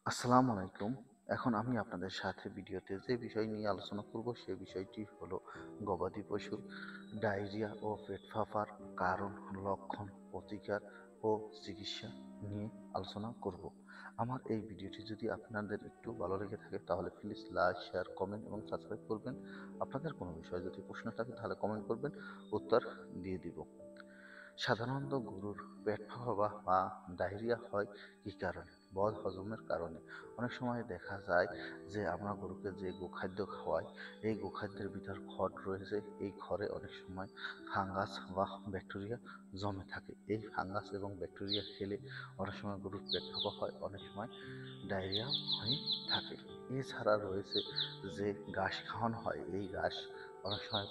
আসসালামু আলাইকুম। এখন আমি আপনাদের সাথে ভিডিওতে যে বিষয় নিয়ে আলোচনা করব সে বিষয়টি হলো গবাদি পশুর ডায়রিয়া ও পেট ফাঁপার কারণ, লক্ষণ, প্রতিকার ও চিকিৎসা নিয়ে আলোচনা করব। আমার এই ভিডিওটি যদি আপনাদের একটু ভালো লেগে থাকে তাহলে প্লিজ লাইক, শেয়ার, কমেন্ট এবং সাবস্ক্রাইব করবেন। আপনাদের কোনো বিষয়ে যদি প্রশ্ন থাকে তাহলে কমেন্ট করবেন, উত্তর দিয়ে দিব। সাধারণত গরুর পেট ফাঁপা বা ডায়রিয়া হয় কী কারণে? বদ হজমের কারণে। অনেক সময় দেখা যায় যে আমরা গরুকে যে গোখাদ্য খাওয়াই, এই গোখাদ্যের ভিতর খড় রয়েছে। এই খড়ে অনেক সময় ফাঙ্গাস বা ব্যাকটেরিয়া জমে থাকে। এই ফাঙ্গাস এবং ব্যাকটেরিয়া খেলে অনেক সময় গরুর পেট ফাঁপা হয়, অনেক সময় ডায়রিয়া হয়ে থাকে। এছাড়া রয়েছে যে ঘাস খাওয়ানো হয়, এই ঘাস অনেক সময়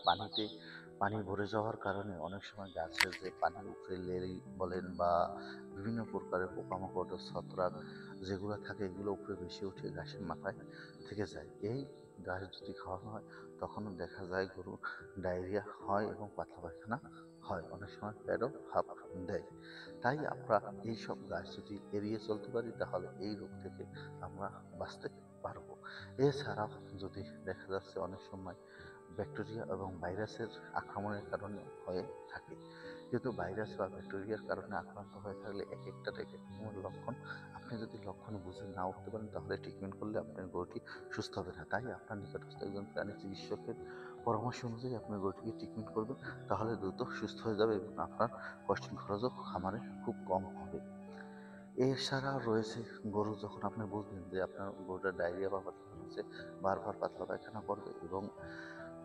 পানি ভরে যাওয়ার কারণে অনেক সময় গাছের যে পানির উপরে লেরি বলেন বা বিভিন্ন প্রকারের পোকামাকড়, ছত্রাক যেগুলো থাকে এগুলো উপরে বেশি উঠে ঘাসের মাথায় থেকে যায়। এই ঘাস যদি খাওয়ানো হয় তখনও দেখা যায় গরু ডায়রিয়া হয় এবং পাতলা পায়খানা হয়, অনেক সময় পেটও ভাপ দেয়। তাই আমরা এইসব ঘাস যদি এড়িয়ে চলতে পারি তাহলে এই রোগ থেকে আমরা বাঁচতে পারবো। এছাড়াও যদি দেখা যাচ্ছে অনেক সময় ব্যাকটেরিয়া এবং ভাইরাসের আক্রমণের কারণে হয়ে থাকে, কিন্তু ভাইরাস বা ব্যাকটেরিয়ার কারণে আক্রান্ত হয়ে থাকলে এক একটা এক এক রকমের লক্ষণ। আপনি যদি লক্ষণ বুঝে না উঠতে পারেন তাহলে ট্রিটমেন্ট করলে আপনার গরুটি সুস্থ হবে না। তাই আপনার নিকটস্থ একজন প্রাণী চিকিৎসকের পরামর্শ অনুযায়ী আপনার গরুটিকে ট্রিটমেন্ট করবেন, তাহলে দ্রুত সুস্থ হয়ে যাবে এবং আপনার কষ্টের খরচও খামারে খুব কম হবে। এছাড়া রয়েছে গরু যখন আপনি বুঝবেন যে আপনার গরুটা ডায়রিয়া বা পাতলা হচ্ছে, বারবার পাতলা পায়খানা করবে এবং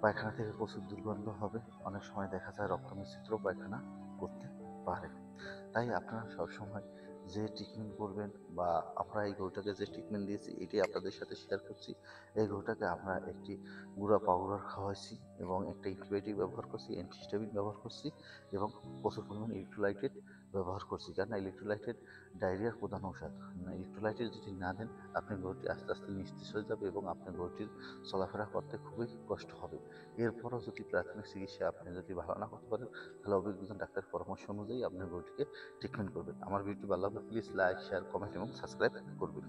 পায়খানা থেকে প্রচুর দুর্গন্ধ হবে, অনেক সময় দেখা যায় রক্ত মিশ্রিত পায়খানা করতে পারে। তাই আপনারা সবসময় যে ট্রিটমেন্ট করবেন বা আমরা এই গরুটাকে যে ট্রিটমেন্ট দিয়েছি এটি আপনাদের সাথে শেয়ার করছি। এই গরুটাকে আমরা একটি গুঁড়া পাউডার খাওয়াইছি এবং একটা অ্যান্টিবায়োটিক ব্যবহার করছি, অ্যান্টিহিস্টামিন ব্যবহার করছি এবং প্রচুর পরিমাণ ইলেক্ট্রোলাইটেড ব্যবহার করছি, কারণ ইলেক্ট্রোলাইটেড ডায়রিয়ার প্রধান ঔষধ। ইলেক্ট্রোলাইটেড যদি না দেন আপনার গরুটি আস্তে আস্তে নিস্তেজ হয়ে যাবে এবং আপনার গরুটির চলাফেরা করতে খুবই কষ্ট হবে। এরপরও যদি প্রাথমিক চিকিৎসা আপনি যদি ভালো না করতে পারেন তাহলে অভিজ্ঞ ডাক্তারের পরামর্শ অনুযায়ী আপনার গরুটিকে ট্রিটমেন্ট করবেন। আমার ভিডিওটি ভালো লাগলে প্লিজ লাইক, শেয়ার, কমেন্ট এবং সাবস্ক্রাইব করবেন।